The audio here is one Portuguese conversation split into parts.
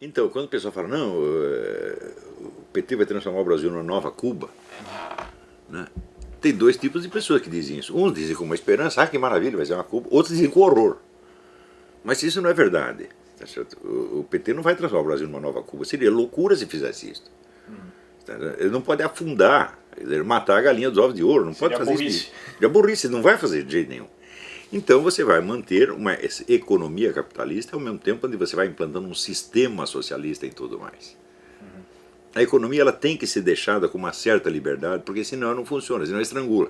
Então, quando o pessoal fala, não, o PT vai transformar o Brasil numa nova Cuba, né? Tem dois tipos de pessoas que dizem isso. Uns dizem com uma esperança, que maravilha, vai ser uma Cuba. Outros dizem com horror. Mas isso não é verdade. Tá certo? O PT não vai transformar o Brasil numa nova Cuba. Seria loucura se fizesse isso. Ele não pode afundar, matar a galinha dos ovos de ouro. Não pode fazer isso. Já burrice, não vai fazer de jeito nenhum. Então você vai manter uma economia capitalista ao mesmo tempo onde você vai implantando um sistema socialista e tudo mais. A economia ela tem que ser deixada com uma certa liberdade, porque senão ela não funciona, senão ela estrangula.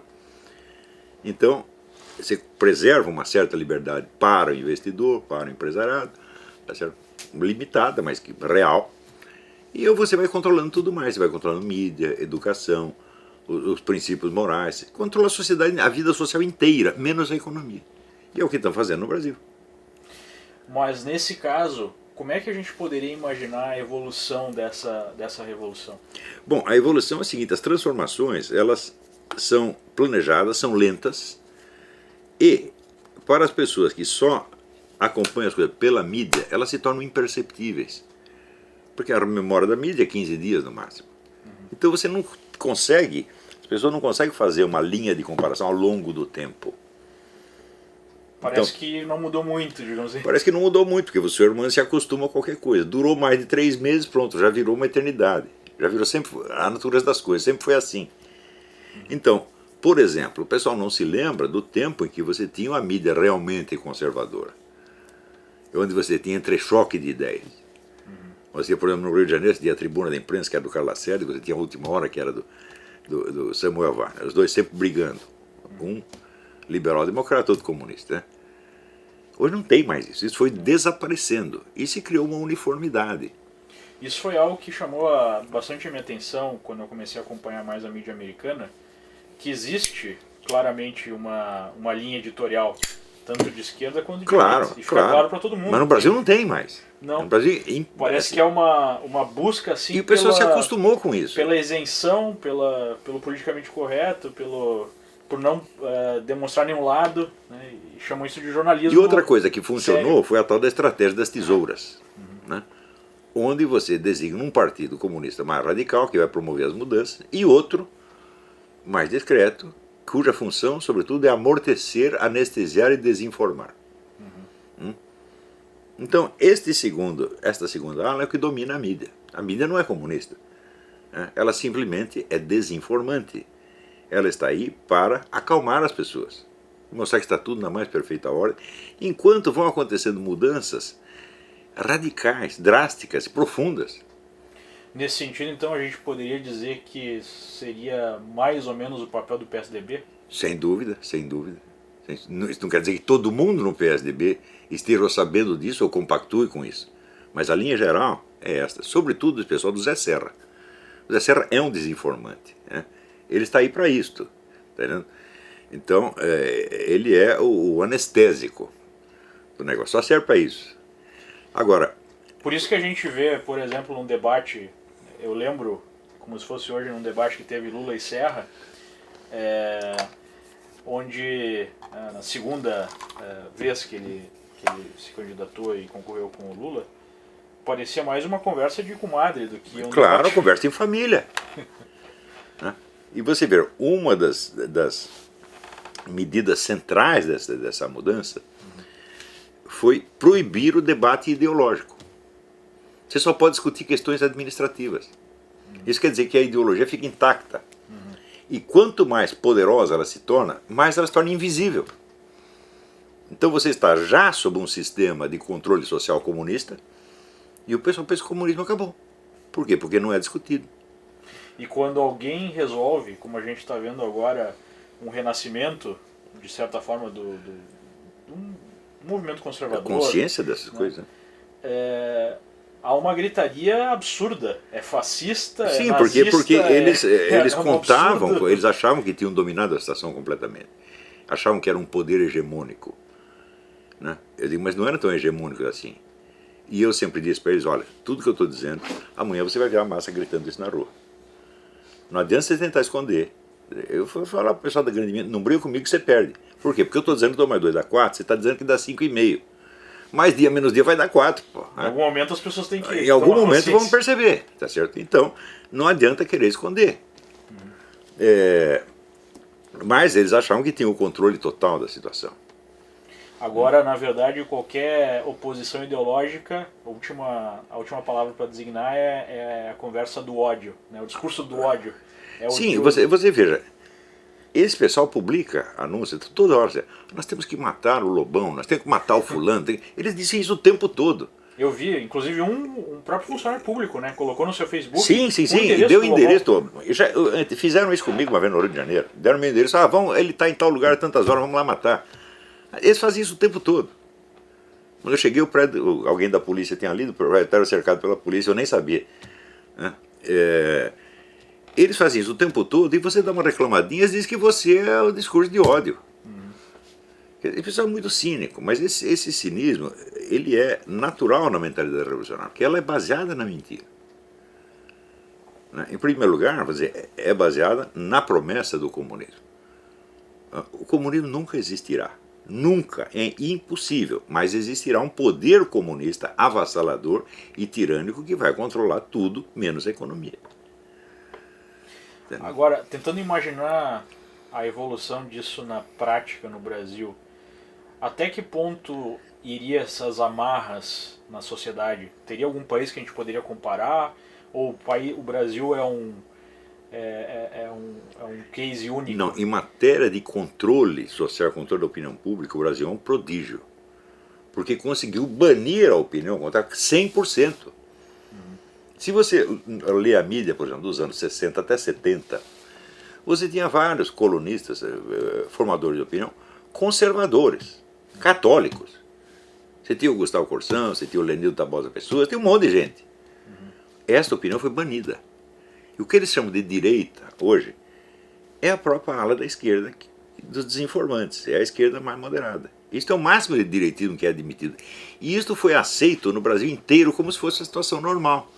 Então, você preserva uma certa liberdade para o investidor, para o empresariado, tá certo? Limitada, mas que real. E você vai controlando tudo mais, você vai controlando mídia, educação, os princípios morais, controla a sociedade, a vida social inteira, menos a economia. E é o que estão fazendo no Brasil. Mas nesse caso, como é que a gente poderia imaginar a evolução dessa revolução? Bom, a evolução é a seguinte, as transformações, elas são planejadas, são lentas, e para as pessoas que só acompanham as coisas pela mídia, elas se tornam imperceptíveis. Porque a memória da mídia é 15 dias no máximo. Então você não consegue, as pessoas não conseguem fazer uma linha de comparação ao longo do tempo. Parece que não mudou muito, digamos assim. Parece que não mudou muito, porque o ser humano se acostuma a qualquer coisa. Durou mais de 3 meses, pronto, já virou uma eternidade. Já virou sempre a natureza das coisas, sempre foi assim. Então, por exemplo, o pessoal não se lembra do tempo em que você tinha uma mídia realmente conservadora. Onde você tinha entrechoque de ideias. Você, por exemplo, no Rio de Janeiro, você tinha a tribuna da imprensa, que era do Carlos Lacerda, e você tinha a Última Hora, que era do Samuel Weiner. Os dois sempre brigando. Um liberal-democrata, outro comunista, né? Hoje não tem mais isso. Isso foi desaparecendo. E se criou uma uniformidade. Isso foi algo que chamou bastante a minha atenção quando eu comecei a acompanhar mais a mídia americana, que existe claramente uma linha editorial, tanto de esquerda quanto de direita. E fica claro para todo mundo. Mas no Brasil não tem mais. Não. No Brasil, parece que é uma busca assim. E o pessoal se acostumou com isso. Pela isenção, pelo politicamente correto, por não demonstrar nenhum lado, né, e chamam isso de jornalismo. E outra coisa que funcionou foi a tal da estratégia das tesouras, né, onde você designa um partido comunista mais radical, que vai promover as mudanças, e outro, mais discreto, cuja função, sobretudo, é amortecer, anestesiar e desinformar. Então, esta segunda ala é o que domina a mídia. A mídia não é comunista. Né? Ela simplesmente é desinformante. Ela está aí para acalmar as pessoas, mostrar que está tudo na mais perfeita ordem, enquanto vão acontecendo mudanças radicais, drásticas, profundas. Nesse sentido, então, a gente poderia dizer que seria mais ou menos o papel do PSDB? Sem dúvida, sem dúvida. Isso não quer dizer que todo mundo no PSDB esteja sabendo disso ou compactue com isso. Mas a linha geral é esta, sobretudo o pessoal do Zé Serra. O Zé Serra é um desinformante, né? Ele está aí para isto, tá vendo? Então, ele é o anestésico do negócio, só serve para isso. Agora... Por isso que a gente vê, por exemplo, num debate, eu lembro, como se fosse hoje, num debate que teve Lula e Serra, onde na segunda vez que ele se candidatou e concorreu com o Lula, parecia mais uma conversa de comadre do que um Claro, debate. Conversa em família. Né? E você vê, uma das medidas centrais dessa mudança foi proibir o debate ideológico. Você só pode discutir questões administrativas. Isso quer dizer que a ideologia fica intacta. E quanto mais poderosa ela se torna, mais ela se torna invisível. Então você está já sob um sistema de controle social comunista e o pessoal pensa que o comunismo acabou. Por quê? Porque não é discutido. E quando alguém resolve, como a gente está vendo agora, um renascimento, de certa forma, do movimento conservador... A consciência dessas coisas. Né? Há uma gritaria absurda. É fascista, Sim, é nazista... porque eles contavam, absurdo. Eles achavam que tinham dominado a situação completamente. Achavam que era um poder hegemônico. Né? Eu digo, mas não era tão hegemônico assim. E eu sempre disse para eles, olha, tudo que eu estou dizendo, amanhã você vai ver a massa gritando isso na rua. Não adianta você tentar esconder. Eu vou falar para o pessoal da grande mídia, não briga comigo que você perde. Por quê? Porque eu estou dizendo que 2 mais 2 dá 4, você está dizendo que dá 5,5. mais dia menos dia vai dar 4. Pô, Em né? algum momento as pessoas têm que Em algum tomar momento vão consciência. perceber, tá certo? Então, não adianta querer esconder. Mas eles achavam que tinham o controle total da situação. Agora, na verdade, qualquer oposição ideológica, a última palavra para designar é a conversa do ódio, né? O discurso do ódio. É Sim, odioso. você veja, esse pessoal publica anúncios toda hora. Nós temos que matar o Lobão, nós temos que matar o fulano. Eles dizem isso o tempo todo. Eu vi, inclusive, um próprio funcionário público, né? Colocou no seu Facebook. Sim, e deu o endereço todo. Fizeram isso comigo uma vez no Rio de Janeiro. Deram meu endereço, ele está em tal lugar a tantas horas, vamos lá matar. Eles faziam isso o tempo todo. Quando eu cheguei, o prédio, alguém da polícia tinha lido, o prédio estava cercado pela polícia, eu nem sabia. Né? Eles faziam isso o tempo todo e você dá uma reclamadinha e diz que você é o discurso de ódio. Esse pessoal é muito cínico, mas esse cinismo ele é natural na mentalidade revolucionária, porque ela é baseada na mentira. Né? Em primeiro lugar, vou dizer, é baseada na promessa do comunismo. O comunismo nunca existirá. Nunca, é impossível, mas existirá um poder comunista avassalador e tirânico que vai controlar tudo, menos a economia. Entendeu? Agora, tentando imaginar a evolução disso na prática no Brasil, até que ponto iria essas amarras na sociedade? Teria algum país que a gente poderia comparar? Ou o Brasil é um case único? Não, em matéria de controle social, controle da opinião pública, o Brasil é um prodígio. Porque conseguiu banir a opinião contrária 100%. Se você lê a mídia, por exemplo, dos anos 60 até 70, você tinha vários colunistas, formadores de opinião, conservadores, católicos. Você tinha o Gustavo Corsão, você tinha o Lenildo Tabosa Pessoa, tem um monte de gente. Esta opinião foi banida. E o que eles chamam de direita hoje é a própria ala da esquerda dos desinformantes, é a esquerda mais moderada. Isto é o máximo de direitismo que é admitido. E isto foi aceito no Brasil inteiro como se fosse uma situação normal.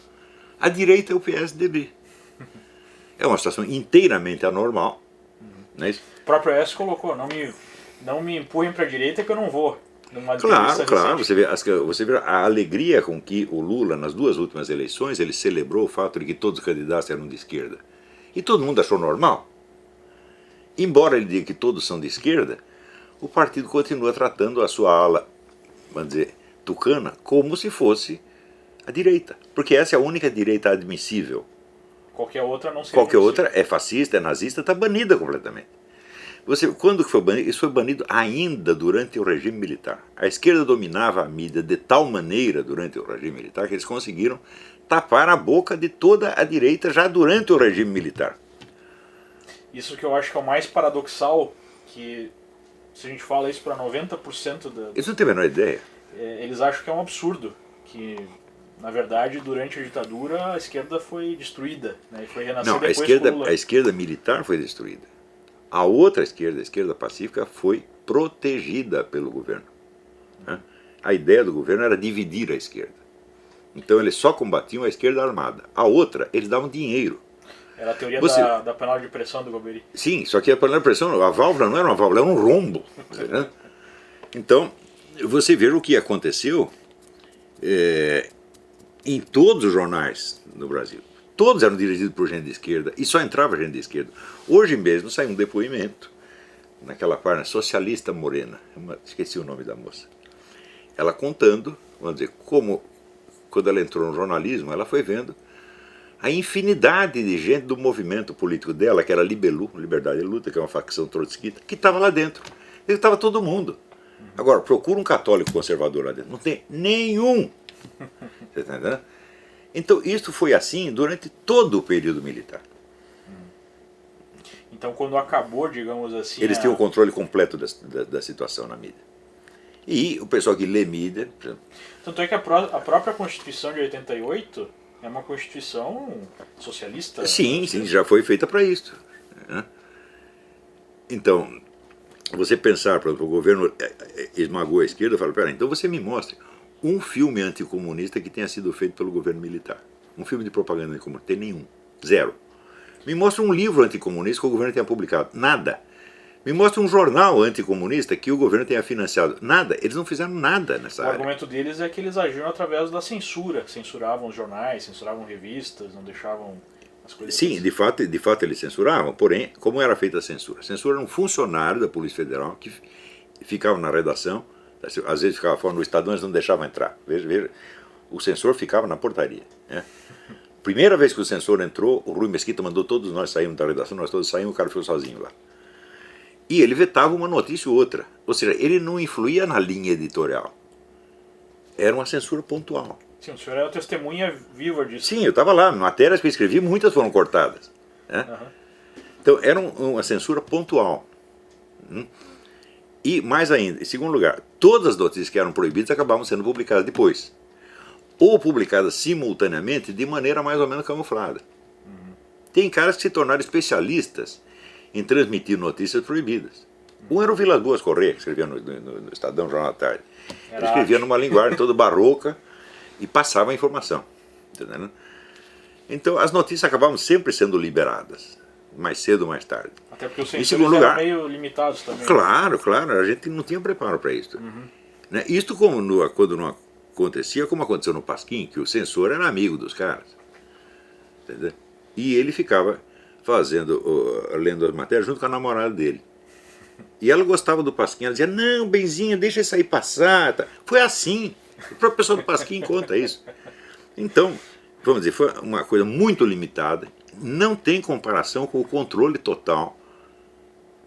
A direita é o PSDB. É uma situação inteiramente anormal. Não é isso? O próprio S colocou, não me empurrem para a direita que eu não vou. Claro, você vê a alegria com que o Lula, nas duas últimas eleições, ele celebrou o fato de que todos os candidatos eram de esquerda. E todo mundo achou normal. Embora ele diga que todos são de esquerda, o partido continua tratando a sua ala, vamos dizer, tucana, como se fosse a direita. Porque essa é a única direita admissível. Qualquer outra não seria. Qualquer outra é fascista, é nazista, está banida completamente. Quando foi banido? Isso foi banido ainda durante o regime militar. A esquerda dominava a mídia de tal maneira durante o regime militar que eles conseguiram tapar a boca de toda a direita já durante o regime militar. Isso que eu acho que é o mais paradoxal, que se a gente fala isso para 90% Eles não têm a menor ideia. eles acham que é um absurdo, que na verdade durante a ditadura a esquerda foi destruída, né, e foi renascer Não, depois com o Lula. a esquerda militar foi destruída. A outra esquerda, a esquerda pacífica, foi protegida pelo governo. Né? A ideia do governo era dividir a esquerda. Então eles só combatiam a esquerda armada. A outra, eles davam dinheiro. Era a teoria da panela de pressão do Golbery. Sim, só que a panela de pressão, a válvula não era uma válvula, era um rombo. Né? Então, você vê o que aconteceu em todos os jornais no Brasil. Todos eram dirigidos por gente de esquerda e só entrava gente de esquerda. Hoje mesmo saiu um depoimento naquela página Socialista Morena, esqueci o nome da moça. Ela contando, vamos dizer, como quando ela entrou no jornalismo, ela foi vendo a infinidade de gente do movimento político dela, que era Libelu, Liberdade e Luta, que é uma facção trotskista, que estava lá dentro. Estava todo mundo. Agora, procura um católico conservador lá dentro. Não tem nenhum. Você está entendendo? Então, isso foi assim durante todo o período militar. Então, quando acabou, digamos assim... Eles tinham o controle completo da situação na mídia. E o pessoal que lê mídia... Tanto é que a própria Constituição de 88 é uma Constituição socialista. Sim, já foi feita para isso. Né? Então, você pensar, por exemplo, o governo esmagou a esquerda, fala, peraí, então você me mostre um filme anticomunista que tenha sido feito pelo governo militar. Um filme de propaganda anticomunista. Tem nenhum. Zero. Me mostra um livro anticomunista que o governo tenha publicado. Nada. Me mostra um jornal anticomunista que o governo tenha financiado. Nada, eles não fizeram nada nessa O área. argumento deles é que eles agiram através da censura. Censuravam os jornais, censuravam revistas, não deixavam as coisas... Sim, de fato eles censuravam, porém, como era feita a censura? A censura era um funcionário da Polícia Federal que ficava na redação, às vezes ficava fora no Estadão, eles não deixavam entrar. Veja, o censor ficava na portaria, né? Primeira vez que o censor entrou, o Rui Mesquita mandou todos nós sairmos da redação, nós todos saímos, o cara ficou sozinho lá. E ele vetava uma notícia ou outra. Ou seja, ele não influía na linha editorial. Era uma censura pontual. Sim, o senhor era testemunha viva disso. Sim, eu estava lá. Matérias que eu escrevi, muitas foram cortadas, né? Uhum. Então, era uma censura pontual. E, mais ainda, em segundo lugar, todas as notícias que eram proibidas acabavam sendo publicadas depois. Ou publicadas simultaneamente de maneira mais ou menos camuflada. Tem caras que se tornaram especialistas em transmitir notícias proibidas. Um era o Vilas Boas Corrêa, que escrevia no Estadão Jornal da Tarde. Ele escrevia numa linguagem toda barroca e passava a informação. Entendeu? Então as notícias acabavam sempre sendo liberadas, mais cedo ou mais tarde. Até porque os Em censores segundo eram lugar, meio limitados também. claro, a gente não tinha preparo para isso. Né? Isto quando não acontecia, como aconteceu no Pasquim, que o censor era amigo dos caras. Entendeu? E ele ficava lendo as matérias junto com a namorada dele. E ela gostava do Pasquim, ela dizia, não, Benzinho, deixa isso aí passar. Tá. Foi assim. O próprio pessoal do Pasquim conta isso. Então, vamos dizer, foi uma coisa muito limitada, não tem comparação com o controle total,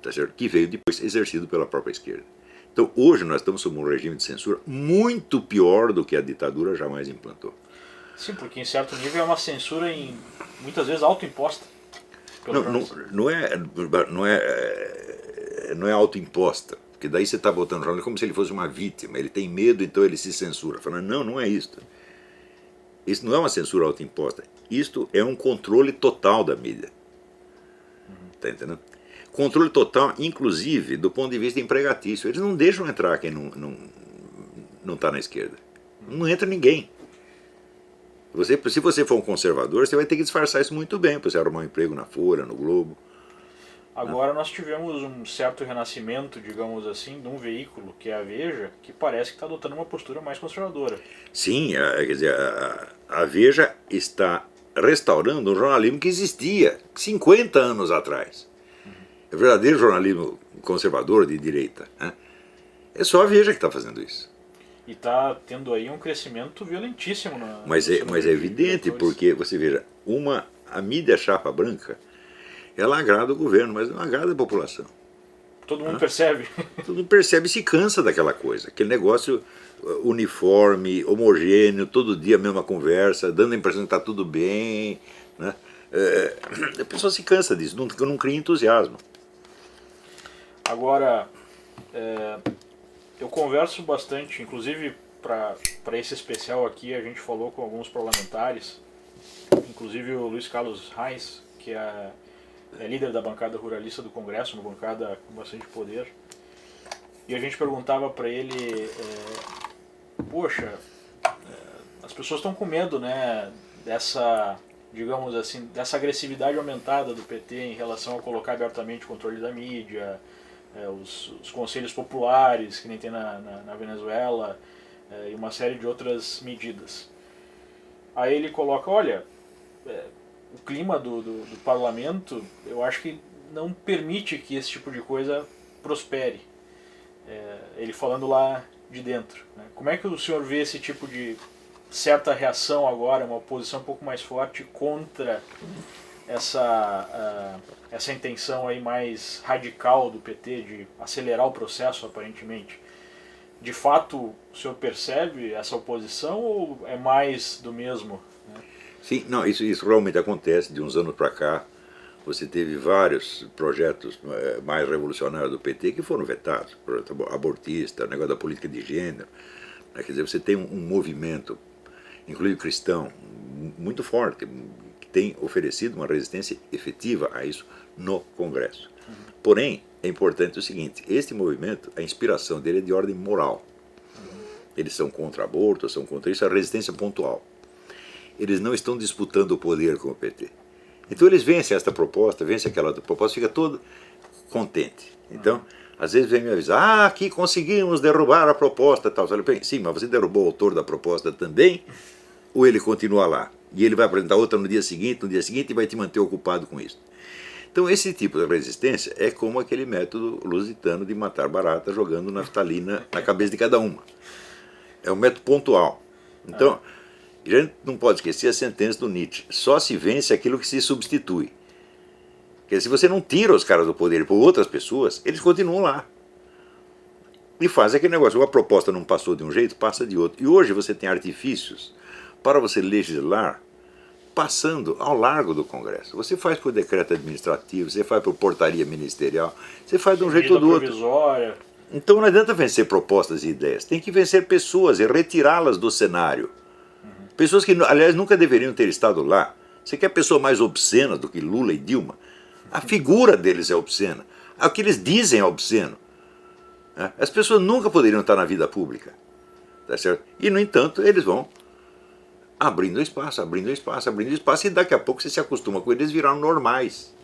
tá certo? Que veio depois exercido pela própria esquerda. Então, hoje nós estamos sob um regime de censura muito pior do que a ditadura jamais implantou. Sim, porque em certo nível é uma censura muitas vezes autoimposta. Não é autoimposta, porque daí você está botando o jornal como se ele fosse uma vítima, ele tem medo, então ele se censura. Falando, não é isso. Isso não é uma censura autoimposta, isto é um controle total da mídia. Está entendendo? Controle total, inclusive, do ponto de vista empregatício. Eles não deixam entrar quem não está na esquerda. Não entra ninguém. Se você for um conservador, você vai ter que disfarçar isso muito bem, para você arrumar um emprego na Folha, no Globo. Agora nós tivemos um certo renascimento, digamos assim, de um veículo, que é a Veja, que parece que está adotando uma postura mais conservadora. Sim, quer dizer, a Veja está restaurando um jornalismo que existia 50 anos atrás. É verdadeiro jornalismo conservador de direita, né? É só a Veja que está fazendo isso. E está tendo aí um crescimento violentíssimo. Mas é evidente, porque, você veja, a mídia chapa branca, ela agrada o governo, mas não agrada a população. Todo mundo percebe. Todo mundo percebe e se cansa daquela coisa, aquele negócio uniforme, homogêneo, todo dia a mesma conversa, dando a impressão que está tudo bem, né? A pessoa se cansa disso, não cria entusiasmo. Agora, eu converso bastante, inclusive para esse especial aqui a gente falou com alguns parlamentares, inclusive o Luiz Carlos Reis, que é líder da bancada ruralista do Congresso, uma bancada com bastante poder, e a gente perguntava para ele, poxa, as pessoas estão com medo, né, dessa, digamos assim, dessa agressividade aumentada do PT em relação a colocar abertamente o controle da mídia, os conselhos populares, que nem tem na Venezuela, e uma série de outras medidas. Aí ele coloca, olha, o clima do parlamento, eu acho que não permite que esse tipo de coisa prospere. Ele falando lá de dentro, né? Como é que o senhor vê esse tipo de certa reação agora, uma posição um pouco mais forte contra essa intenção aí mais radical do PT de acelerar o processo, aparentemente? De fato, o senhor percebe essa oposição ou é mais do mesmo, né? Sim, não, isso realmente acontece. De uns anos para cá, você teve vários projetos mais revolucionários do PT que foram vetados, projeto abortista, o negócio da política de gênero, né? Quer dizer, você tem um movimento, inclusive cristão, muito forte, que tem oferecido uma resistência efetiva a isso no Congresso. Porém, é importante o seguinte, este movimento, a inspiração dele é de ordem moral. Eles são contra aborto, são contra isso, a resistência pontual. Eles não estão disputando o poder com o PT. Então eles vencem esta proposta, vencem aquela outra proposta, fica todo contente. Então, às vezes vem me avisar, aqui conseguimos derrubar a proposta, tal. Eu falei, sim, mas você derrubou o autor da proposta também? Ou ele continua lá? E ele vai apresentar outra no dia seguinte, e vai te manter ocupado com isso. Então, esse tipo de resistência é como aquele método lusitano de matar barata jogando naftalina na cabeça de cada uma. É um método pontual. Então, a gente não pode esquecer a sentença do Nietzsche. Só se vence aquilo que se substitui. Quer dizer, se você não tira os caras do poder por outras pessoas, eles continuam lá. E faz aquele negócio. A proposta não passou de um jeito, passa de outro. E hoje você tem artifícios para você legislar passando ao largo do Congresso. Você faz por decreto administrativo, você faz por portaria ministerial, você faz de um jeito ou do outro. Então não adianta vencer propostas e ideias, tem que vencer pessoas e retirá-las do cenário. Pessoas que, aliás, nunca deveriam ter estado lá. Você quer pessoa mais obscena do que Lula e Dilma? A figura deles é obscena. O que eles dizem é obsceno. As pessoas nunca poderiam estar na vida pública. Tá certo? E, no entanto, eles vão abrindo espaço, e daqui a pouco você se acostuma com eles, viraram normais.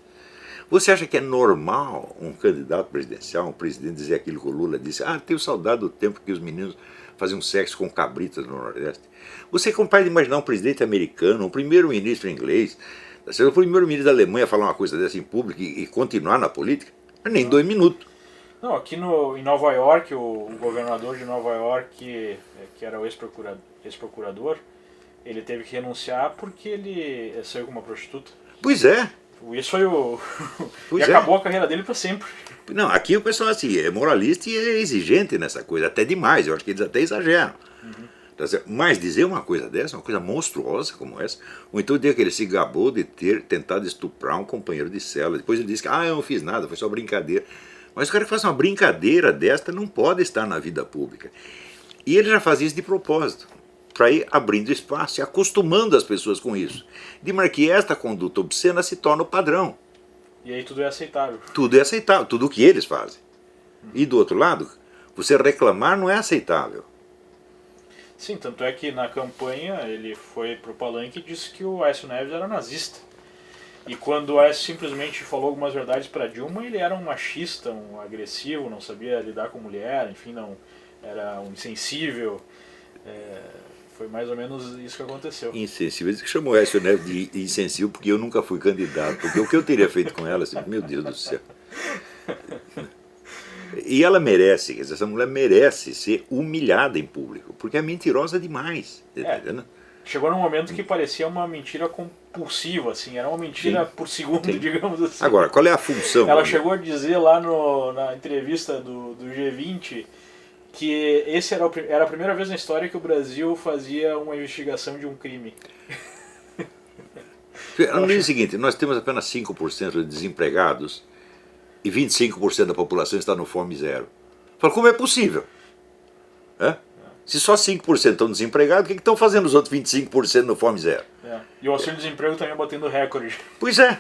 Você acha que é normal um candidato presidencial, um presidente, dizer aquilo que o Lula disse? Tenho saudade do tempo que os meninos faziam sexo com cabritas no Nordeste. Você é capaz de imaginar um presidente americano, um primeiro-ministro inglês, o primeiro-ministro da Alemanha falar uma coisa dessa em público e continuar na política? Nem 2 minutos. Não, aqui em Nova York, o governador de Nova York, que era o ex-procurador, ele teve que renunciar porque ele saiu com uma prostituta. Pois é. Isso foi e acabou a carreira dele para sempre. Não, aqui o pessoal assim, é moralista e é exigente nessa coisa, até demais, eu acho que eles até exageram. Mas dizer uma coisa dessa, uma coisa monstruosa como essa, ou então dizer que ele se gabou de ter tentado estuprar um companheiro de cela, depois ele disse que eu não fiz nada, foi só brincadeira. Mas o cara que faz uma brincadeira desta não pode estar na vida pública. E ele já faz isso de propósito, para ir abrindo espaço e acostumando as pessoas com isso. De maneira que esta conduta obscena se torna o padrão. E aí tudo é aceitável. Tudo é aceitável, tudo o que eles fazem. E do outro lado, você reclamar não é aceitável. Sim, tanto é que na campanha ele foi pro palanque e disse que o Aécio Neves era nazista. E quando o Aécio simplesmente falou algumas verdades para Dilma, ele era um machista, um agressivo, não sabia lidar com mulher, enfim, não era um insensível. Foi mais ou menos isso que aconteceu. Insensível. Ele chamou o Aécio Neves de insensível porque eu nunca fui candidato. Porque o que eu teria feito com ela, assim, meu Deus do céu. E ela merece, quer dizer, essa mulher merece ser humilhada em público, porque é mentirosa demais. Chegou num momento que parecia uma mentira compulsiva, assim, era uma mentira por segundo, digamos assim. Agora, qual é a função? Ela chegou a dizer lá na entrevista do G20 que era a primeira vez na história que o Brasil fazia uma investigação de um crime. No dia seguinte, nós temos apenas 5% de desempregados e 25% da população está no fome zero. Fala, como é possível? Se só 5% estão desempregados, o que estão fazendo os outros 25% no fome zero? E o auxílio-desemprego também batendo recorde. Pois é.